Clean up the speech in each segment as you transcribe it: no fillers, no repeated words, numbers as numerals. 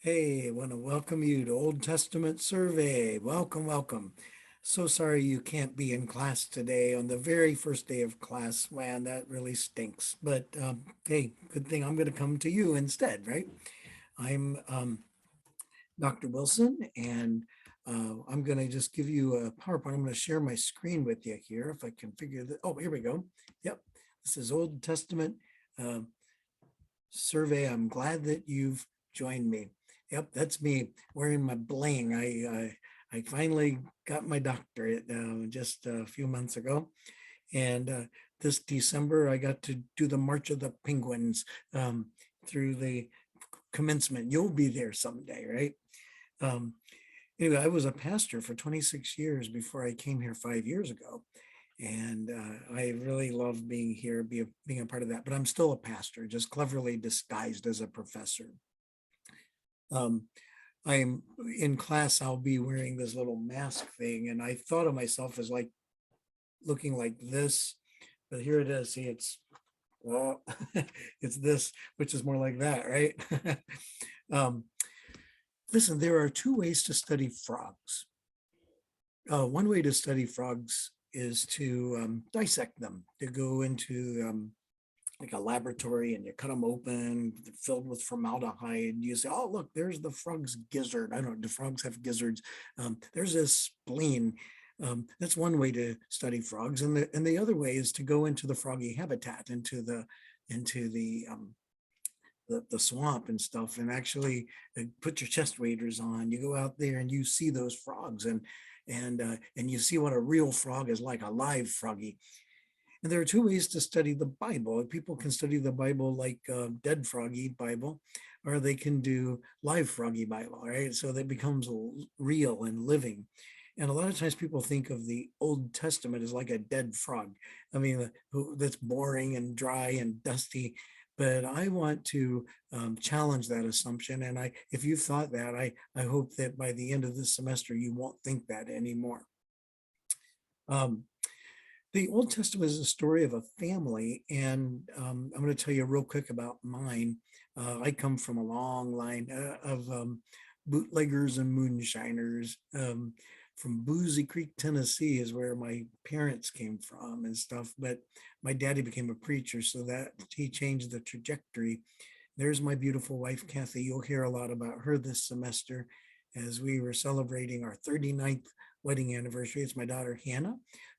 Hey, I want to welcome you to Old Testament Survey. Welcome, welcome. So sorry you can't be in class today on the very first day of class. Man, that really stinks. But hey, good thing I'm going to come to you instead, right? I'm Dr. Wilson, and I'm going to just give you a PowerPoint. I'm going to share my screen with you here if I can figure that. Oh, here we go. Yep, this is Old Testament uh, Survey. I'm glad that you've joined me. Yep, that's me wearing my bling. I finally got my doctorate just a few months ago, and this December I got to do the March of the Penguins through the commencement. You'll be there someday, right? Um, anyway, I was a pastor for 26 years before I came here 5 years ago. And I really love being here, being a part of that. But I'm still a pastor, just cleverly disguised as a professor. Um, I'm in class, I'll be wearing this little mask thing. And I thought of myself as like looking like this, but here it is. See, well, it's this, which is more like that, right? um, Listen, there are two ways to study frogs. One way to study frogs is to dissect them, to go into like a laboratory and you cut them open, filled with formaldehyde. You say, oh, look, there's the frog's gizzard. I don't know, do frogs have gizzards? There's a spleen. That's one way to study frogs. And the other way is to go into the froggy habitat, into the swamp and stuff, and actually put your chest waders on. You go out there and you see those frogs, and you see what a real frog is like, a live froggy. And there are two ways to study the Bible. People can study the Bible like dead froggy Bible, or they can do live froggy Bible, right? So that becomes real and living. And a lot of times people think of the Old Testament as like a dead frog. I mean, that's boring and dry and dusty. But I want to challenge that assumption. And if you've thought that, I hope that by the end of this semester, you won't think that anymore. Um, the Old Testament is a story of a family, and I'm going to tell you real quick about mine. I come from a long line of bootleggers and moonshiners. From Boozy Creek, Tennessee, is where my parents came from and stuff. But my daddy became a preacher, so that he changed the trajectory. There's my beautiful wife, Kathy. You'll hear a lot about her this semester as we were celebrating our 39th wedding anniversary. It's my daughter, Hannah,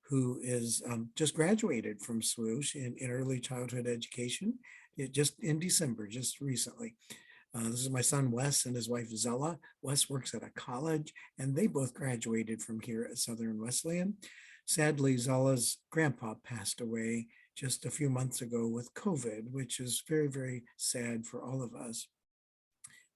who is just graduated from Swoosh in early childhood education, just in December, just recently. This is my son, Wes, and his wife, Zella. Wes works at a college, and they both graduated from here at Southern Wesleyan. Sadly, Zella's grandpa passed away just a few months ago with COVID, which is very, very sad for all of us.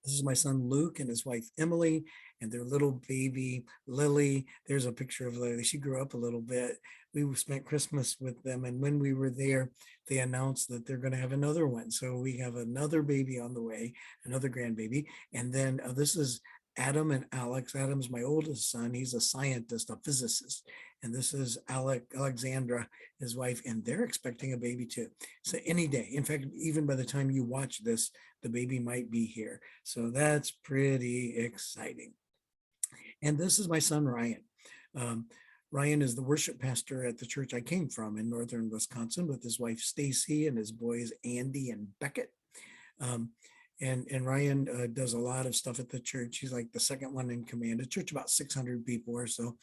This is my son Luke and his wife Emily and their little baby Lily. There's a picture of Lily. She grew up a little bit. We spent Christmas with them, and when we were there, they announced that they're going to have another one. So we have another baby on the way, another grandbaby. And then this is Adam and Alex. Adam's my oldest son. He's a scientist, a physicist. And this is Alexandra, his wife, and they're expecting a baby too. So any day. In fact, even by the time you watch this, the baby might be here. So that's pretty exciting. And this is my son, Ryan. Um, Ryan is the worship pastor at the church I came from in northern Wisconsin with his wife, Stacy, and his boys, Andy and Beckett. Um, and Ryan does a lot of stuff at the church. He's like the second one in command. A church about 600 people or so.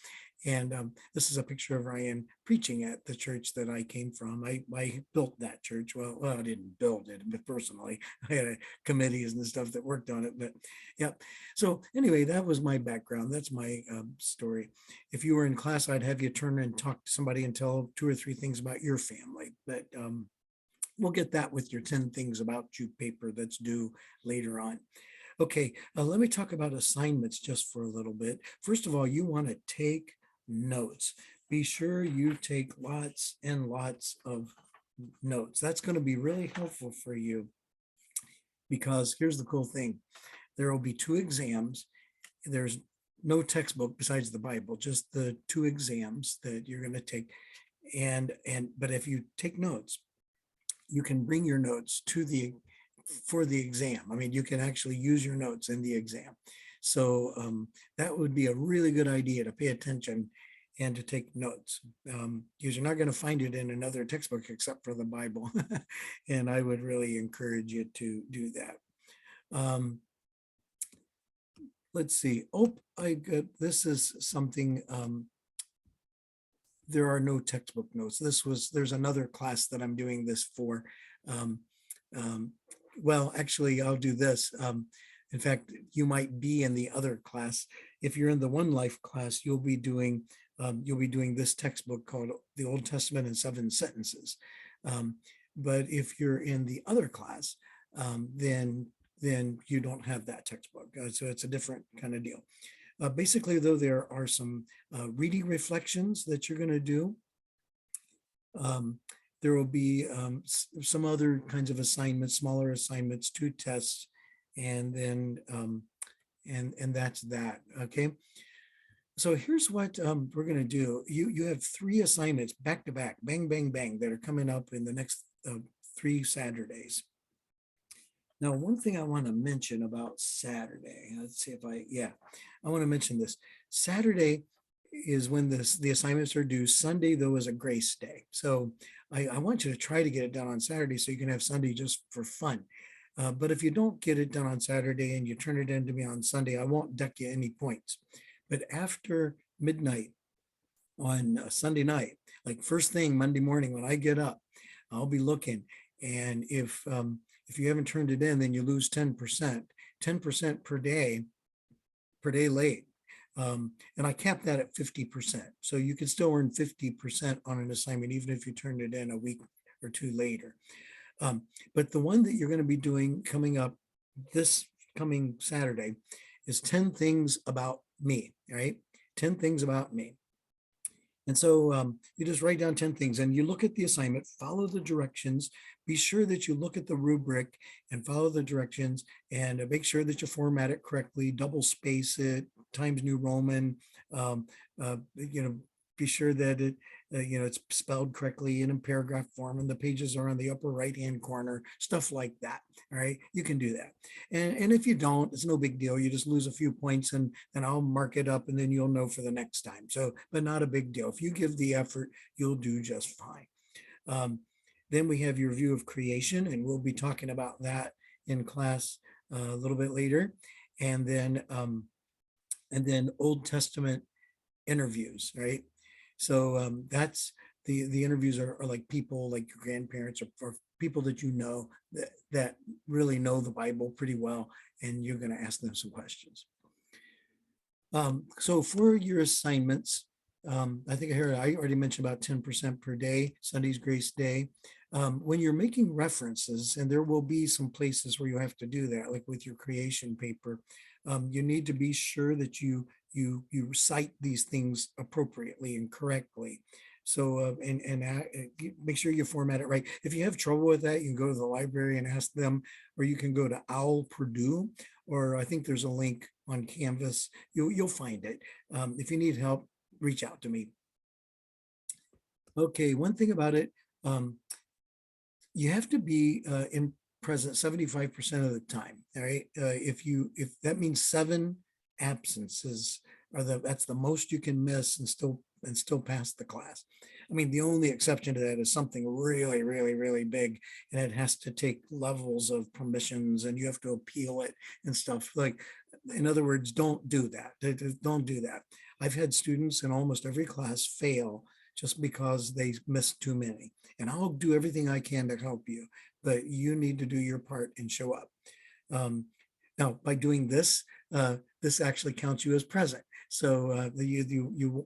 And this is a picture of Ryan preaching at the church that I came from. I built that church. Well, I didn't build it, but personally, I had committees and stuff that worked on it. But yeah. So anyway, that was my background. That's my story. If you were in class, I'd have you turn and talk to somebody and tell two or three things about your family. But we'll get that with your 10 things about you paper that's due later on. Okay, let me talk about assignments just for a little bit. First of all, you want to take notes. Be sure you take lots and lots of notes. That's going to be really helpful for you because here's the cool thing. There will be two exams. There's no textbook besides the Bible, just the two exams that you're going to take. But if you take notes, you can bring your notes to the for the exam. I mean, you can actually use your notes in the exam. So that would be a really good idea to pay attention and to take notes, because you're not going to find it in another textbook except for the Bible. And I would really encourage you to do that. Let's see. Oh, I got, this is something, there are no textbook notes. There's another class that I'm doing this for. Um, um, well, actually, I'll do this. In fact, you might be in the other class. If you're in the One Life class, you'll be doing this textbook called The Old Testament in 7 Sentences. But if you're in the other class, then you don't have that textbook. So it's a different kind of deal. Basically, though, there are some reading reflections that you're going to do. There will be some other kinds of assignments, smaller assignments, 2 tests, and then and that's that. Okay. So here's what we're going to do. You have 3 assignments back to back, bang, bang, bang, that are coming up in the next 3 Saturdays. Now, one thing I want to mention about Saturday, let's see if I want to mention this. Saturday is when the assignments are due. Sunday, though, is a grace day. So I want you to try to get it done on Saturday so you can have Sunday just for fun. But if you don't get it done on Saturday and you turn it in to me on Sunday, I won't deck you any points. But after midnight on Sunday night, like first thing Monday morning when I get up, I'll be looking. And if you haven't turned it in, then you lose 10%, 10% per day late. And I cap that at 50%. So you can still earn 50% on an assignment, even if you turned it in a week or 2 later. But the one that you're going to be doing coming up this coming Saturday is 10 things about me, right? 10 things about me. And so you just write down 10 things and you look at the assignment, follow the directions, be sure that you look at the rubric and follow the directions, and make sure that you format it correctly, double space it, Times New Roman, be sure that it's spelled correctly and in paragraph form and the pages are on the upper right-hand corner, stuff like that. All right, you can do that. And if you don't, it's no big deal. You just lose a few points and then I'll mark it up and then you'll know for the next time. So, but not a big deal. If you give the effort, you'll do just fine. Then we have your view of creation, and we'll be talking about that in class a little bit later. And then Old Testament interviews, right? So that's the interviews are like people like your grandparents or people that you know that really know the Bible pretty well, and you're going to ask them some questions. So for your assignments, I think I already mentioned about 10% per day, Sunday's grace day. When you're making references, and there will be some places where you have to do that, like with your creation paper, you need to be sure that you cite these things appropriately and correctly. So make sure you format it right. If you have trouble with that, you can go to the library and ask them, or you can go to OWL Purdue, or I think there's a link on Canvas. You'll find it. If you need help, reach out to me. Okay, one thing about it, you have to be in present 75% of the time. All right, if that means 7 absences that's the most you can miss and still pass the class. I mean, the only exception to that is something really, really, really big, and it has to take levels of permissions, and you have to appeal it and stuff. Like, in other words, don't do that. Don't do that. I've had students in almost every class fail just because they missed too many. And I'll do everything I can to help you, but you need to do your part and show up. Now, by doing this, this actually counts you as present. So it'll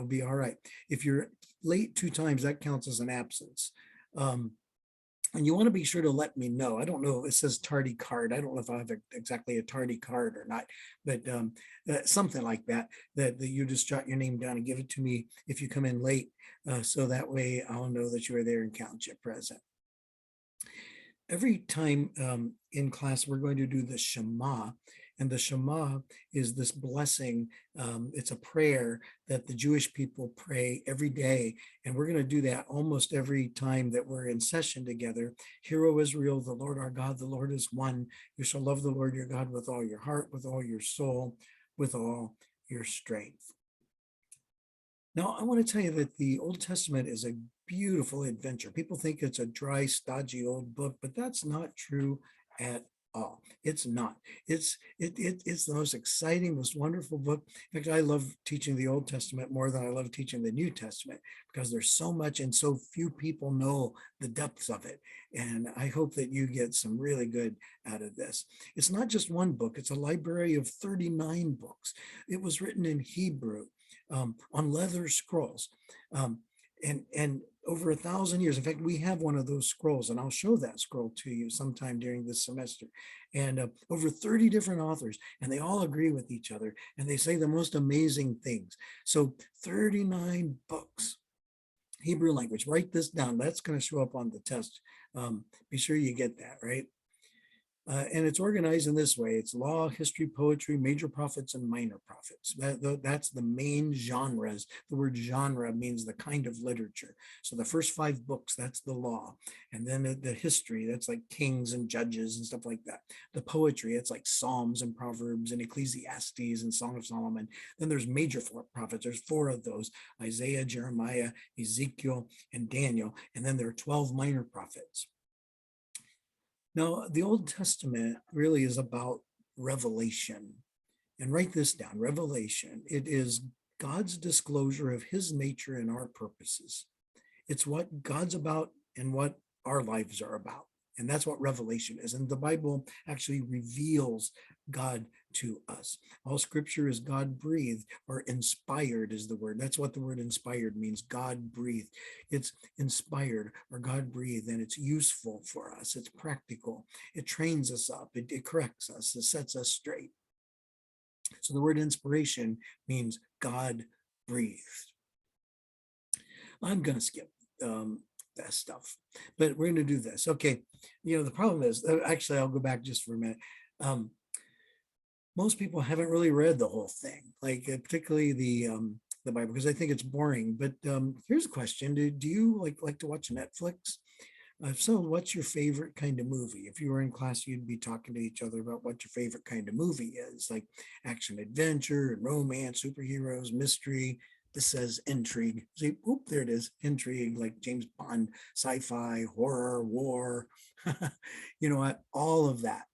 be all right. If you're late 2 times, that counts as an absence. And you want to be sure to let me know. I don't know, it says tardy card. I don't know if I have exactly a tardy card or not, but something like that you just jot your name down and give it to me if you come in late. So that way I'll know that you were there and count you present. Every time in class, we're going to do the Shema. And the Shema is this blessing. It's a prayer that the Jewish people pray every day. And we're going to do that almost every time that we're in session together. Hear, O Israel, the Lord our God, the Lord is one. You shall love the Lord your God with all your heart, with all your soul, with all your strength. Now, I want to tell you that the Old Testament is a beautiful adventure. People think it's a dry, stodgy old book, but that's not true at all. It's not. It's the most exciting, most wonderful book. In fact, I love teaching the Old Testament more than I love teaching the New Testament because there's so much and so few people know the depths of it. And I hope that you get some really good out of this. It's not just one book, it's a library of 39 books. It was written in Hebrew on leather scrolls. And over 1,000 years. In fact, we have one of those scrolls, and I'll show that scroll to you sometime during this semester. And over 30 different authors, and they all agree with each other, and they say the most amazing things. So 39 books, Hebrew language. Write this down. That's going to show up on the test. Be sure you get that, right? And it's organized in this way. It's law, history, poetry, major prophets, and minor prophets. That's the main genres. The word genre means the kind of literature. So the first 5 books, that's the law. And then the history, that's like kings and judges and stuff like that. The poetry, it's like Psalms and Proverbs and Ecclesiastes and Song of Solomon. Then there's major prophets. There's 4 of those: Isaiah, Jeremiah, Ezekiel, and Daniel. And then there are 12 minor prophets. Now, the Old Testament really is about revelation. And write this down: revelation. It is God's disclosure of his nature and our purposes. It's what God's about and what our lives are about. And that's what revelation is. And the Bible actually reveals God to us. All scripture is God breathed, or inspired is the word. That's what the word inspired means: God breathed. It's inspired or God breathed, and it's useful for us. It's practical. It trains us up. It corrects us. It sets us straight. So the word inspiration means God breathed. I'm going to skip that stuff, but we're going to do this. Okay. The problem is, actually, I'll go back just for a minute. Most people haven't really read the whole thing, like particularly the Bible, because I think it's boring. But here's a question: Do you like to watch Netflix? If so, what's your favorite kind of movie? If you were in class, you'd be talking to each other about what your favorite kind of movie is, like action, adventure, romance, superheroes, mystery. This says intrigue. See, oop, there it is, intrigue, like James Bond, sci-fi, horror, war. You know what? All of that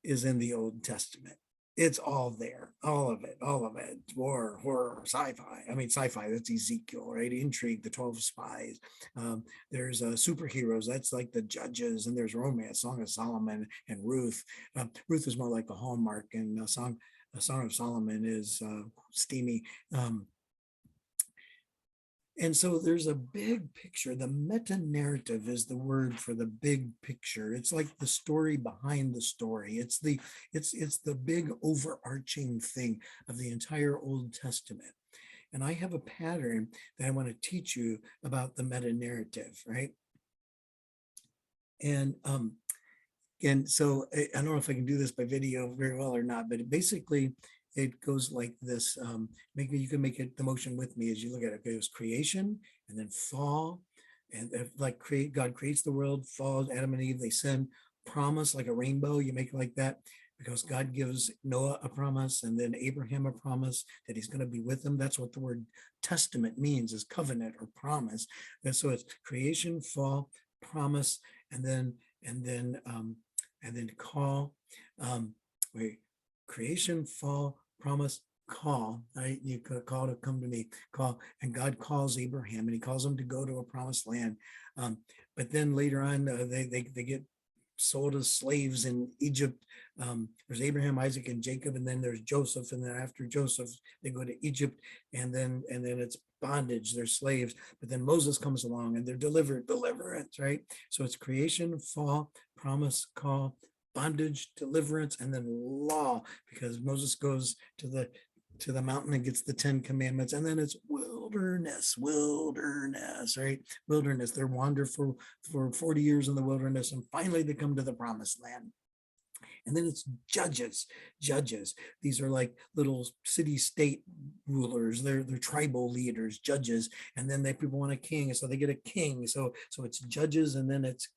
is in the Old Testament. It's all there, all of it, all of it. War, horror, sci-fi. I mean, sci-fi, that's Ezekiel, right? Intrigue, the 12 spies. There's superheroes, that's like the Judges, and there's romance, Song of Solomon and Ruth. Ruth is more like a Hallmark, and a Song of Solomon is steamy. And so there's a big picture. The meta narrative is the word for the big picture. It's like the story behind the story. It's the big overarching thing of the entire Old Testament. And I have a pattern that I want to teach you about the meta narrative, right? And so I don't know if I can do this by video very well or not, but basically it goes like this. Maybe you can make it the motion with me as you look at it. It goes creation, and then fall, and God creates the world, fall, Adam and Eve, they sin, promise, like a rainbow, you make it like that, because God gives Noah a promise, and then Abraham a promise that he's going to be with them. That's what the word testament means, is covenant or promise. And so it's creation, fall, promise, and then call. Creation, fall, promise, call. Right? You could call to come to me, call, and God calls Abraham, and he calls him to go to a promised land. But then later on, they get sold as slaves in Egypt. There's Abraham, Isaac, and Jacob, and then there's Joseph, and then after Joseph, they go to Egypt, and then it's bondage, they're slaves. But then Moses comes along, and they're deliverance, right? So it's creation, fall, promise, call, bondage, deliverance, and then law, because Moses goes to the mountain and gets the 10 commandments, and then it's wilderness, right? Wilderness. They wander for 40 years in the wilderness, and finally they come to the promised land. And then it's judges, judges. These are like little city state rulers. They're tribal leaders, judges. And then people want a king. So they get a king. So it's judges and then it's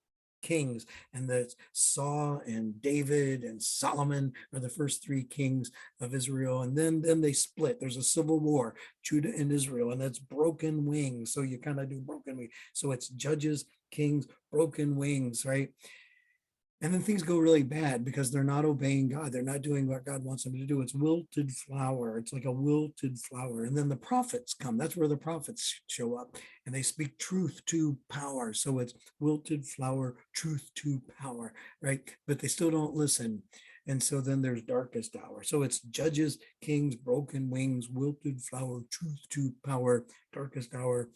kings. And that's Saul and David and Solomon are the first three kings of Israel. And then they split. There's a civil war, Judah and Israel, and that's broken wings. So you kind of do broken wings. So it's judges, kings, broken wings, right? And then things go really bad because they're not obeying God. They're not doing what God wants them to do. It's wilted flower. It's like a wilted flower. And then the prophets come. That's where the prophets show up and they speak truth to power. So it's wilted flower, truth to power, right? But they still don't listen. And so then there's darkest hour. So it's judges, kings, broken wings, wilted flower, truth to power, darkest hour.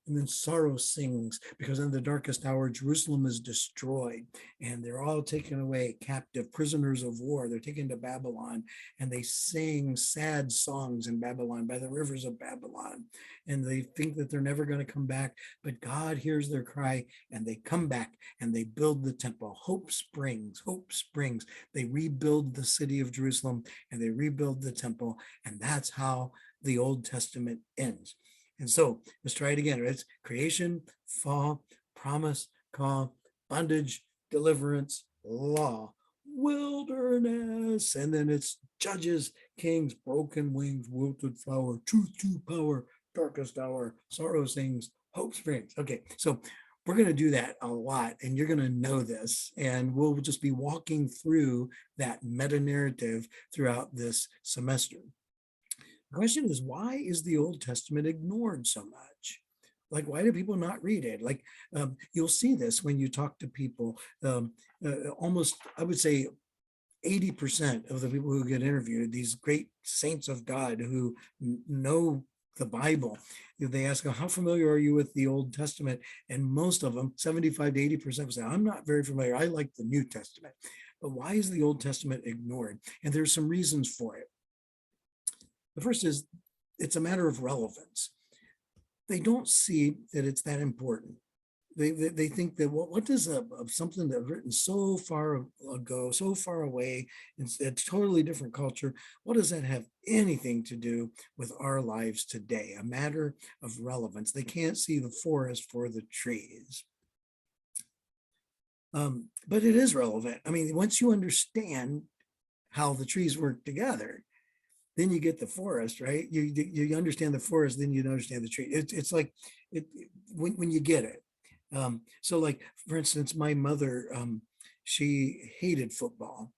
And then sorrow sings because in the darkest hour, Jerusalem is destroyed and they're all taken away captive, prisoners of war. They're taken to Babylon and they sing sad songs in Babylon by the rivers of Babylon. And they think that they're never going to come back, but God hears their cry and they come back and they build the temple. Hope springs, hope springs. They rebuild the city of Jerusalem and they rebuild the temple. And that's how the Old Testament ends. And so let's try it again. It's creation, fall, promise, call, bondage, deliverance, law, wilderness. And then it's judges, kings, broken wings, wilted flower, truth to power, darkest hour, sorrow sings, hope springs. Okay, so we're going to do that a lot and you're going to know this. And we'll just be walking through that meta narrative throughout this semester. The question is, why is the Old Testament ignored so much? Like, why do people not read it? Like, you'll see this when you talk to people. Almost, I would say, 80% of the people who get interviewed, these great saints of God who know the Bible, they ask them, how familiar are you with the Old Testament? And most of them, 75 to 80% will say, I'm not very familiar. I like the New Testament. But why is the Old Testament ignored? And there's some reasons for it. The first is it's a matter of relevance. They don't see that it's that important. They think that what does something that's written so far ago, so far away, it's a totally different culture, what does that have anything to do with our lives today? A matter of relevance. They can't see the forest for the trees. But it is relevant. I mean, once you understand how the trees work together, then you get the forest, right? You understand the forest, then you understand the tree. It's like when you get it. So like, for instance, my mother, she hated football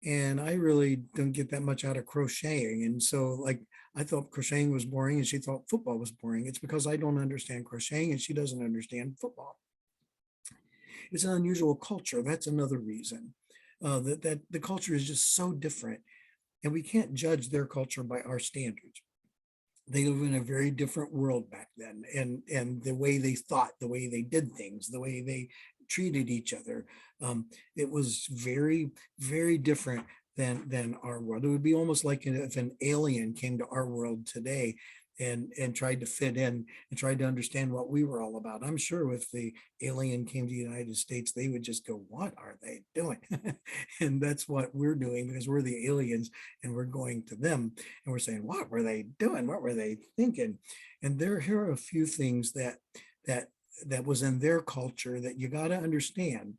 and I really don't get that much out of crocheting. And so like, I thought crocheting was boring and she thought football was boring. It's because I don't understand crocheting and she doesn't understand football. It's an unusual culture. That's another reason that the culture is just so different and we can't judge their culture by our standards. They live in a very different world back then, and the way they thought, the way they did things, the way they treated each other, it was very, very different than our world. It would be almost like if an alien came to our world today and tried to fit in and tried to understand what we were all about. I'm sure if the alien came to the United States, they would just go, what are they doing? And that's what we're doing because we're the aliens and we're going to them and we're saying, what were they doing? What were they thinking? And here are a few things that was in their culture that you got to understand.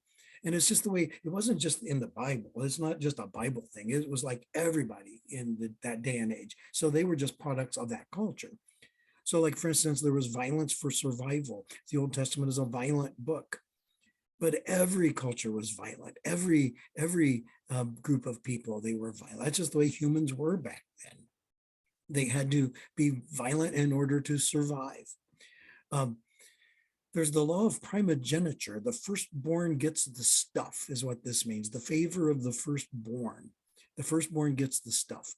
And it's just the way, it wasn't just in the Bible. It's not just a Bible thing. It was like everybody in that day and age. So they were just products of that culture. So like, for instance, there was violence for survival. The Old Testament is a violent book, but every culture was violent. Every group of people, they were violent. That's just the way humans were back then. They had to be violent in order to survive. There's the law of primogeniture. The firstborn gets the stuff, is what this means. The favor of the firstborn. The firstborn gets the stuff.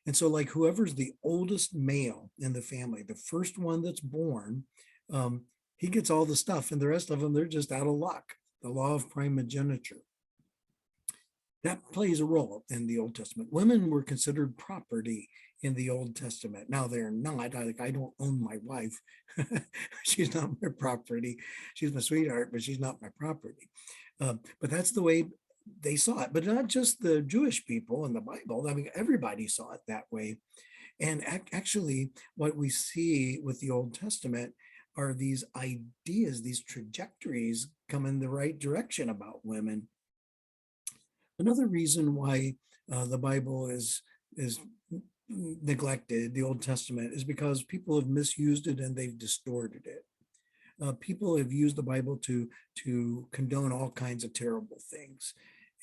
And so, like, whoever's the oldest male in the family, the first one that's born, he gets all the stuff, and the rest of them, they're just out of luck. The law of primogeniture. That plays a role in the Old Testament. Women were considered property in the Old Testament. Now they're not. I don't own my wife. She's not my property. She's my sweetheart, but she's not my property. But that's the way they saw it, but not just the Jewish people in the Bible. I mean, everybody saw it that way. And actually, what we see with the Old Testament are these ideas, these trajectories come in the right direction about women. Another reason why the Bible is neglected, the Old Testament, is because people have misused it and they've distorted it. People have used the Bible to condone all kinds of terrible things,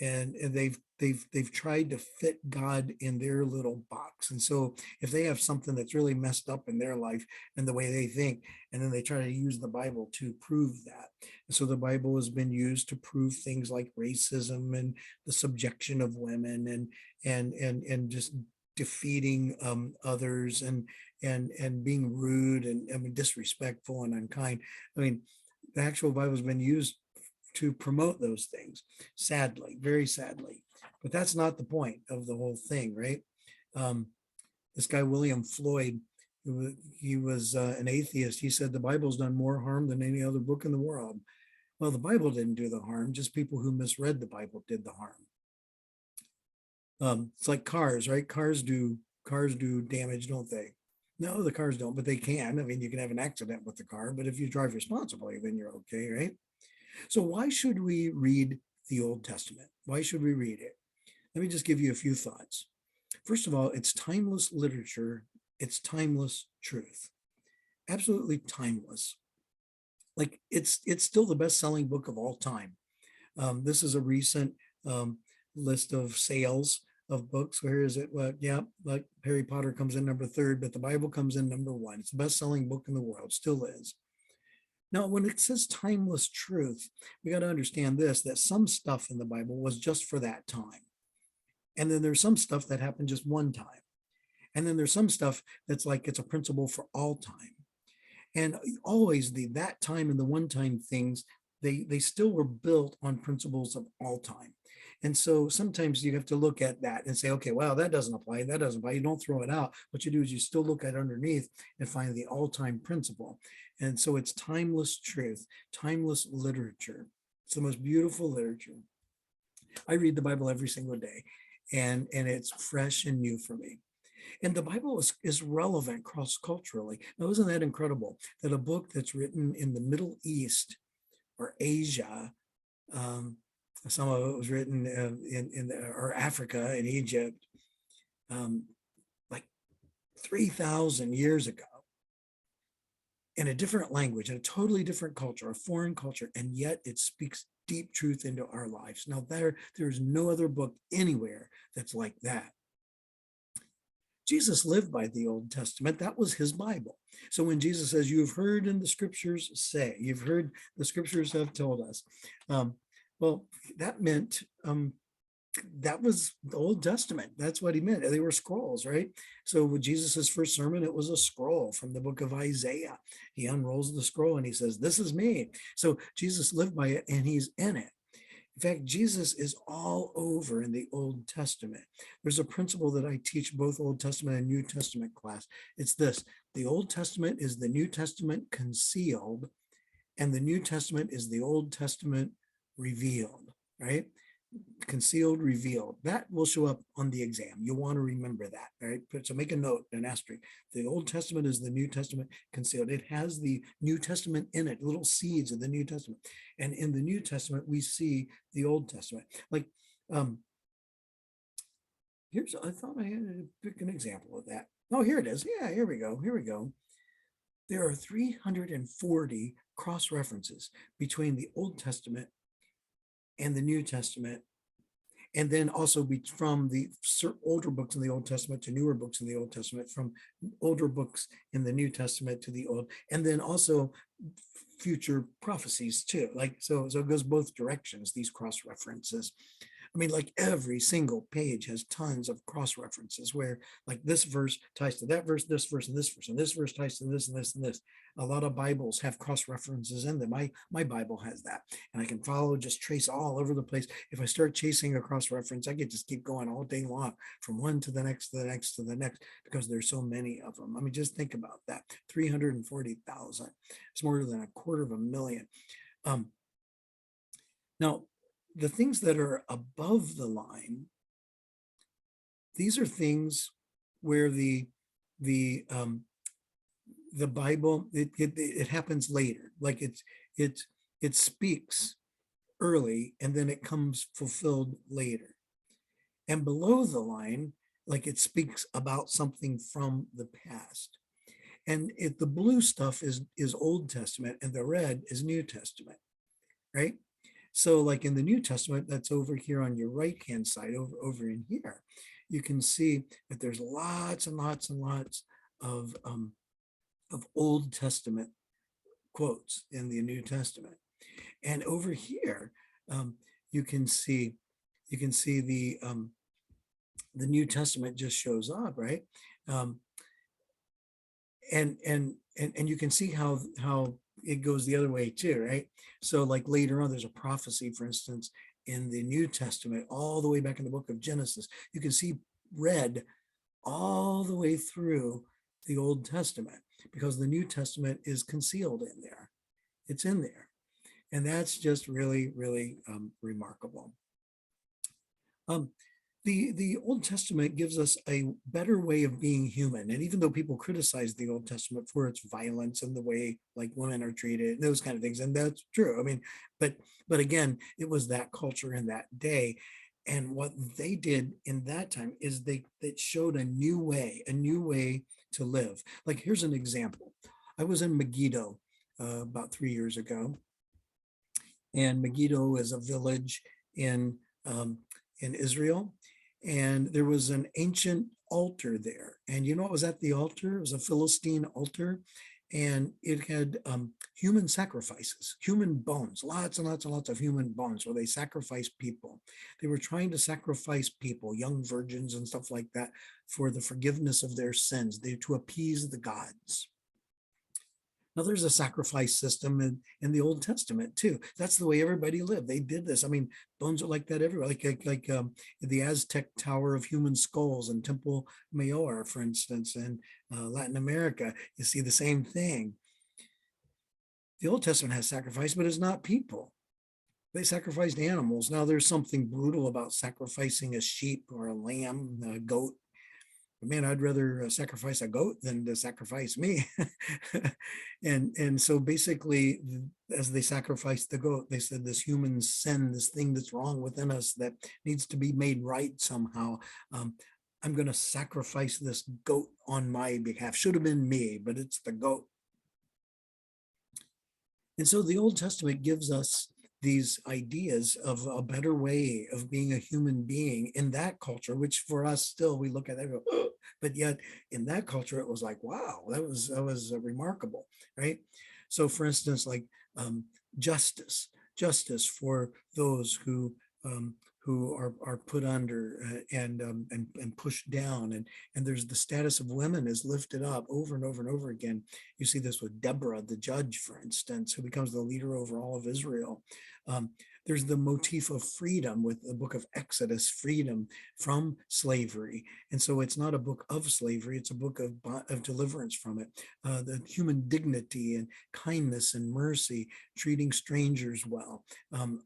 and they've tried to fit God in their little box. And so, if they have something that's really messed up in their life and the way they think, and then they try to use the Bible to prove that. And so, the Bible has been used to prove things like racism and the subjection of women, and just defeating others, and being rude, and I mean disrespectful and unkind. I mean, the actual Bible has been used to promote those things, sadly, very sadly. But that's not the point of the whole thing, right? Um, this guy William Floyd, he was an atheist. He said the Bible's done more harm than any other book in the world. Well, the Bible didn't do the harm; just people who misread the Bible did the harm. It's like cars, right? Cars do damage, don't they? No, the cars don't, but they can. I mean, you can have an accident with the car, but if you drive responsibly, then you're okay, right? So why should we read the Old Testament? Why should we read it? Let me just give you a few thoughts. First of all, it's timeless literature. It's timeless truth. Absolutely timeless. Like it's still the best-selling book of all time. This is a recent list of sales of books. Where is it? Well, yeah, like Harry Potter comes in number third, but the Bible comes in number one. It's the best-selling book in the world, still is. Now, when it says timeless truth, we got to understand this, that some stuff in the Bible was just for that time. And then there's some stuff that happened just one time. And then there's some stuff that's like it's a principle for all time. And always the that time and the one time things, they still were built on principles of all time. And so sometimes you have to look at that and say, okay, well, that doesn't apply. That doesn't apply. You don't throw it out. What you do is you still look at underneath and find the all-time principle. And so it's timeless truth, timeless literature. It's the most beautiful literature. I read the Bible every single day, and it's fresh and new for me. And the Bible is relevant cross culturally. Now, isn't that incredible that a book that's written in the Middle East or Asia, um, some of it was written or Africa and Egypt, um, like 3,000 years ago, in a different language, in a totally different culture, a foreign culture, and yet it speaks deep truth into our lives. Now, there's no other book anywhere that's like that. Jesus lived by the Old Testament. That was his Bible. So when Jesus says, you've heard in the scriptures say, you've heard the scriptures have told us. Well, that meant that was the Old Testament. That's what he meant. They were scrolls, right? So with Jesus's first sermon, it was a scroll from the book of Isaiah. He unrolls the scroll and he says, this is me. So Jesus lived by it and he's in it. In fact, Jesus is all over in the Old Testament. There's a principle that I teach both Old Testament and New Testament class. It's this: the Old Testament is the New Testament concealed, and the New Testament is the Old Testament revealed, right? Concealed, revealed. That will show up on the exam. You want to remember that, right? So make a note, an asterisk. The Old Testament is the New Testament concealed. It has the New Testament in it, little seeds of the New Testament. And in the New Testament, we see the Old Testament. Like, I thought I had to pick an example of that. Oh, here it is. Yeah, here we go. Here we go. There are 340 cross references between the Old Testament and the New Testament, and then also from the older books in the Old Testament to newer books in the Old Testament, from older books in the New Testament to the Old, and then also future prophecies too. Like so it goes both directions, these cross references. I mean, like every single page has tons of cross references where, like, this verse ties to that verse, this verse, and this verse, and this verse ties to this and this and this. A lot of Bibles have cross references in them. My Bible has that, and I can follow, just trace all over the place. If I start chasing a cross reference, I could just keep going all day long from one to the next, to the next, to the next, because there's so many of them. I mean, just think about that: 340,000. It's more than 250,000. Now, the things that are above the line, these are things where the Bible, it happens later. Like it speaks early and then it comes fulfilled later. And below the line, like it speaks about something from the past. And the blue stuff is Old Testament and the red is New Testament, right? So like in the New Testament, that's over here on your right hand side, over in here, you can see that there's lots and lots and lots of Old Testament quotes in the New Testament. And over here, um, you can see the New Testament just shows up, right? Um, and you can see how it goes the other way too, right? So like later on, there's a prophecy, for instance, in the New Testament, all the way back in the book of Genesis. You can see red all the way through the Old Testament because the New Testament is concealed in there. It's in there. And that's just really, really remarkable. Um, the Old Testament gives us a better way of being human. And even though people criticize the Old Testament for its violence and the way like women are treated, those kind of things, and that's true. I mean, but again, it was that culture in that day. And what they did in that time is they showed a new way to live. Like here's an example. I was in Megiddo about 3 years ago, and Megiddo is a village in um, in Israel, and there was an ancient altar there. And you know what was at the altar? It was a Philistine altar, and it had human sacrifices, human bones, lots and lots and lots of human bones, where they sacrificed people. They were trying to sacrifice people, young virgins and stuff like that, for the forgiveness of their sins, to appease the gods. Now, there's a sacrifice system in the Old Testament too. That's the way everybody lived. They did this. I mean, bones are like that everywhere. Like the Aztec Tower of Human Skulls and Temple Mayor, for instance, in Latin America, you see the same thing. The Old Testament has sacrifice, but it's not people. They sacrificed animals. Now, there's something brutal about sacrificing a sheep or a lamb, a goat. Man, I'd rather sacrifice a goat than to sacrifice me. And so basically, as they sacrificed the goat, they said this human sin, this thing that's wrong within us that needs to be made right somehow. I'm going to sacrifice this goat on my behalf. Should have been me, but it's the goat. And so the Old Testament gives us these ideas of a better way of being a human being in that culture, which for us still we look at that and go, oh, but yet in that culture it was like, wow, that was remarkable, right? So for instance, like justice for those who are put under and pushed down, and there's the status of women is lifted up over and over and over again. You see this with Deborah, the judge, for instance, who becomes the leader over all of Israel. Um, there's the motif of freedom with the book of Exodus, freedom from slavery. And so it's not a book of slavery, it's a book of deliverance from it. The human dignity and kindness and mercy, treating strangers well,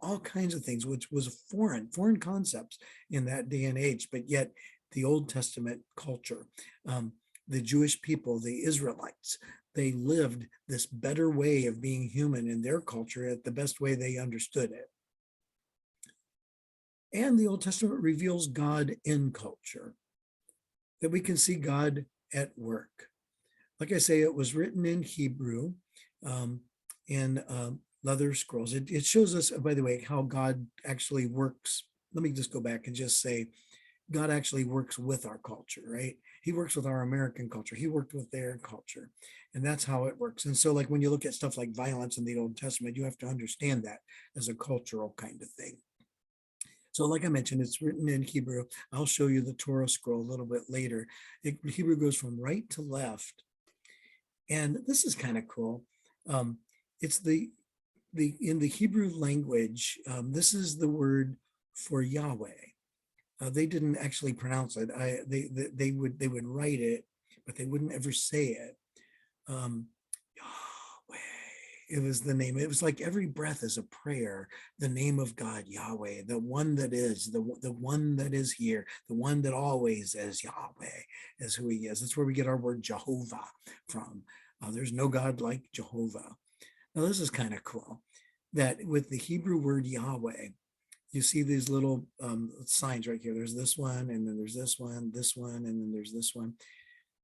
all kinds of things, which was foreign concepts in that day and age, but yet the Old Testament culture, the Jewish people, the Israelites, they lived this better way of being human in their culture at the best way they understood it. And the Old Testament reveals God in culture, that we can see God at work. Like I say, it was written in Hebrew, in leather scrolls. It shows us, by the way, how God actually works. Let me just go back and just say, God actually works with our culture, right? He works with our American culture. He worked with their culture. And that's how it works. And so, like, when you look at stuff like violence in the Old Testament, you have to understand that as a cultural kind of thing. So, like I mentioned, it's written in Hebrew. I'll show you the Torah scroll a little bit later. Hebrew goes from right to left. And this is kind of cool. It's in the Hebrew language, this is the word for Yahweh. They didn't actually pronounce it. They would write it, but they wouldn't ever say it. Yahweh. it was the name. It was like every breath is a prayer. The name of God, Yahweh, the one that is, the one that is here, the one that always is Yahweh, is who he is. That's where we get our word Jehovah from. There's no God like Jehovah. Now, this is kind of cool that with the Hebrew word Yahweh, you see these little signs right here. There's this one, and then there's this one, and then there's this one.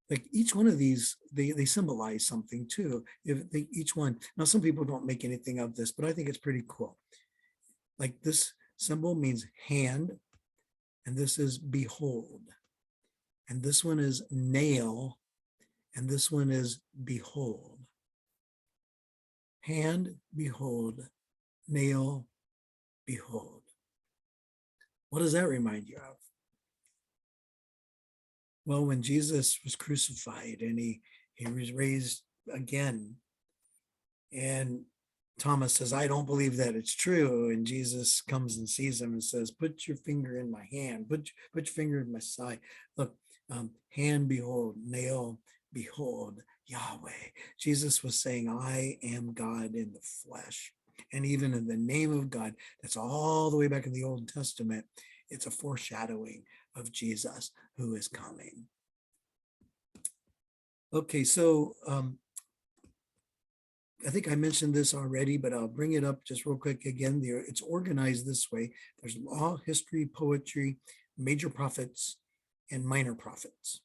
Like each one of these, they symbolize something too. If they, each one, now some people don't make anything of this, but I think it's pretty cool. Like this symbol means hand, and this is behold. And this one is nail, and this one is behold. Hand, behold, nail, behold. What does that remind you of? Well, when Jesus was crucified and he was raised again, and Thomas says, I don't believe that it's true. And Jesus comes and sees him and says, put your finger in my hand, put your finger in my side. Look, hand, behold, nail, behold, Yahweh. Jesus was saying, I am God in the flesh. And even in the name of God, that's all the way back in the Old Testament, it's a foreshadowing of Jesus who is coming. Okay, so I think I mentioned this already, but I'll bring it up just real quick again. It's organized this way. There's law, history, poetry, major prophets, and minor prophets.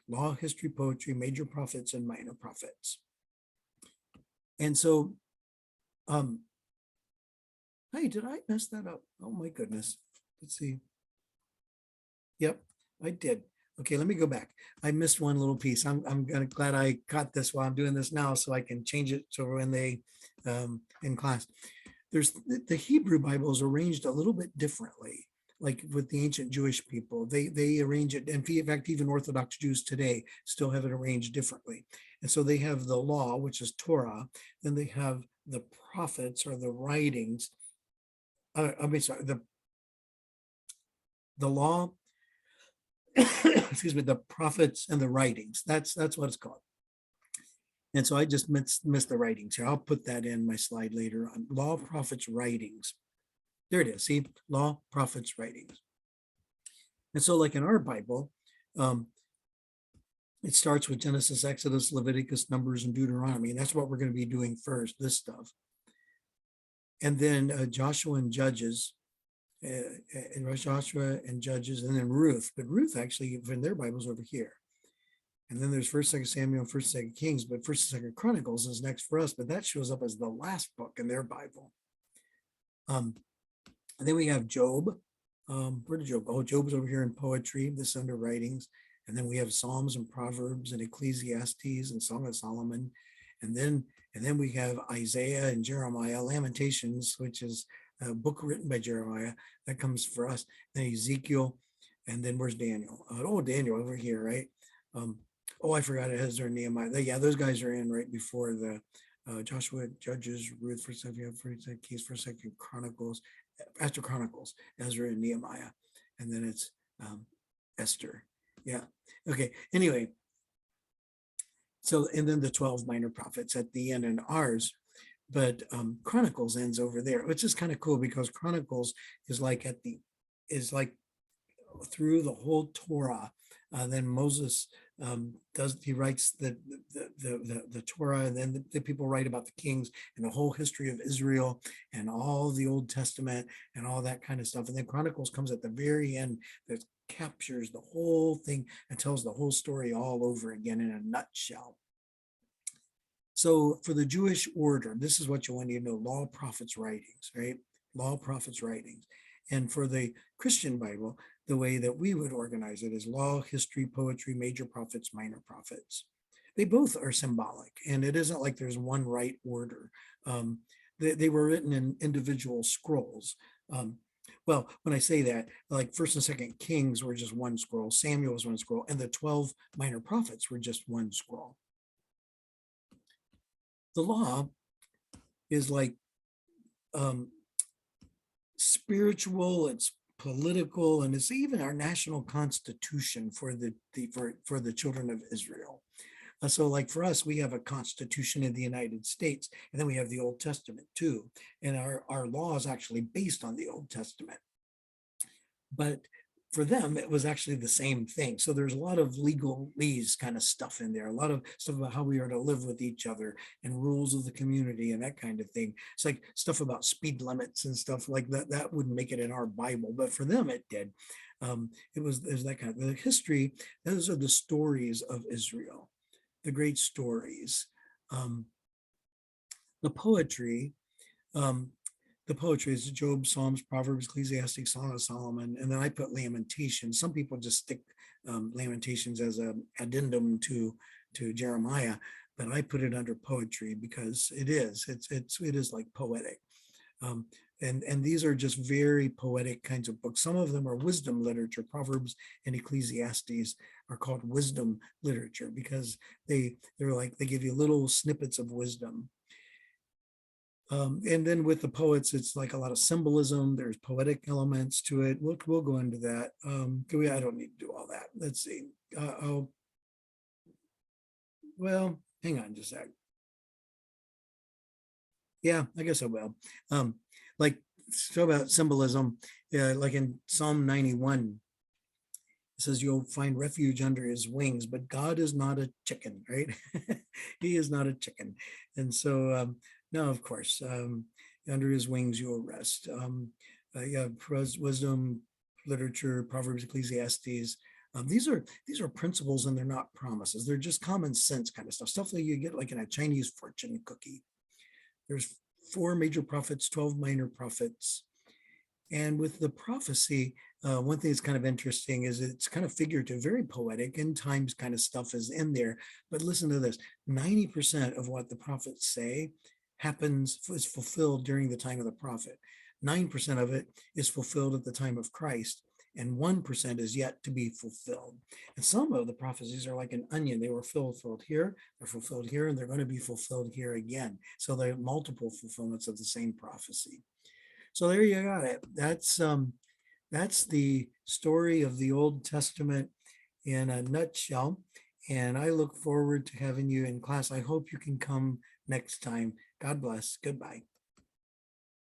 Law, history, poetry, major prophets, and minor prophets. And so, hey, did I mess that up? Oh my goodness. Let's see. Yep, I did. Okay, let me go back. I missed one little piece. I'm glad I caught this while I'm doing this now, so I can change it so when they in class. There's the Hebrew Bible is arranged a little bit differently, like with the ancient Jewish people. They arrange it, and in fact, even Orthodox Jews today still have it arranged differently. And so they have the law, which is Torah, then they have the prophets or the writings. I mean, sorry, the law, excuse me, the prophets and the writings. That's what it's called. And so I just missed the writings here. I'll put that in my slide later on. Law, prophets, writings. There it is. See, law, prophets, writings. And so, like in our Bible, it starts with Genesis, Exodus, Leviticus, Numbers, and Deuteronomy. And that's what we're going to be doing first, this stuff. And then Joshua and Judges, and Joshua and Judges, and then Ruth. But Ruth actually, in their Bible's over here. And then there's 1st, 2nd Samuel, 1st, 2nd Kings, but 1st and 2nd Chronicles is next for us, but that shows up as the last book in their Bible. And then we have Job. Where did Job go? Oh, Job's over here in poetry, this under writings. And then we have Psalms and Proverbs and Ecclesiastes and Song of Solomon. And then we have Isaiah and Jeremiah, Lamentations, which is a book written by Jeremiah that comes for us. Then Ezekiel, and then where's Daniel? Daniel over here, right? I forgot it has their Nehemiah. Yeah, those guys are in right before the Joshua, Judges, Ruth, 1st, 2nd Kings, 1st, 2nd Chronicles, after Chronicles, Ezra and Nehemiah, and then it's Esther. Yeah. Okay. Anyway, so and then the 12 minor prophets at the end in ours, but Chronicles ends over there, which is kind of cool because Chronicles is like through the whole Torah. Then Moses he writes the Torah, and then the people write about the kings and the whole history of Israel and all the Old Testament and all that kind of stuff. And then Chronicles comes at the very end that captures the whole thing and tells the whole story all over again in a nutshell. So for the Jewish order, this is what you want to know: law, prophets, writings, right? Law, prophets, writings. And for the Christian Bible, the way that we would organize it is law, history, poetry, major prophets, minor prophets. They both are symbolic, and it isn't like there's one right order. They were written in individual scrolls. Well, when I say that, like 1st and 2nd Kings were just one scroll, Samuel was one scroll, and the 12 minor prophets were just one scroll. The law is like spiritual, it's political, and it's even our national constitution for the children of Israel. So like for us, we have a constitution in the United States, and then we have the Old Testament too. And our law is actually based on the Old Testament. But for them, it was actually the same thing. So there's a lot of legalese kind of stuff in there, a lot of stuff about how we are to live with each other and rules of the community and that kind of thing. It's like stuff about speed limits and stuff like that. That wouldn't make it in our Bible, but for them it did. It was there's that kind of the history. Those are the stories of Israel, the great stories. Um, the poetry um, the poetry is Job, Psalms, Proverbs, Ecclesiastes, Song of Solomon, and then I put Lamentations. Some people just stick Lamentations as an addendum to Jeremiah, but I put it under poetry because it is like poetic. Um, and these are just very poetic kinds of books. Some of them are wisdom literature. Proverbs and Ecclesiastes are called wisdom literature because they're like they give you little snippets of wisdom. And then with the poets, it's like a lot of symbolism. There's poetic elements to it. We'll go into that. I don't need to do all that. Let's see. Well, hang on just a sec. Yeah, I guess I will. Like so about symbolism, like in Psalm 91, it says you'll find refuge under his wings, but God is not a chicken, right? He is not a chicken. And so, no, of course, under his wings you will rest. Yeah, wisdom, literature, Proverbs, Ecclesiastes. These are principles and they're not promises. They're just common sense kind of stuff that you get like in a Chinese fortune cookie. There's 4 major prophets, 12 minor prophets. And with the prophecy, one thing that's kind of interesting is it's kind of figurative, very poetic, end times kind of stuff is in there. But listen to this 90% of what the prophets say is fulfilled during the time of the prophet. 9% of it is fulfilled at the time of Christ, and 1% is yet to be fulfilled. And some of the prophecies are like an onion. They were fulfilled here, they're fulfilled here, and they're going to be fulfilled here again. So they're multiple fulfillments of the same prophecy. So there you got it. That's the story of the Old Testament in a nutshell. And I look forward to having you in class. I hope you can come next time. God bless. Goodbye.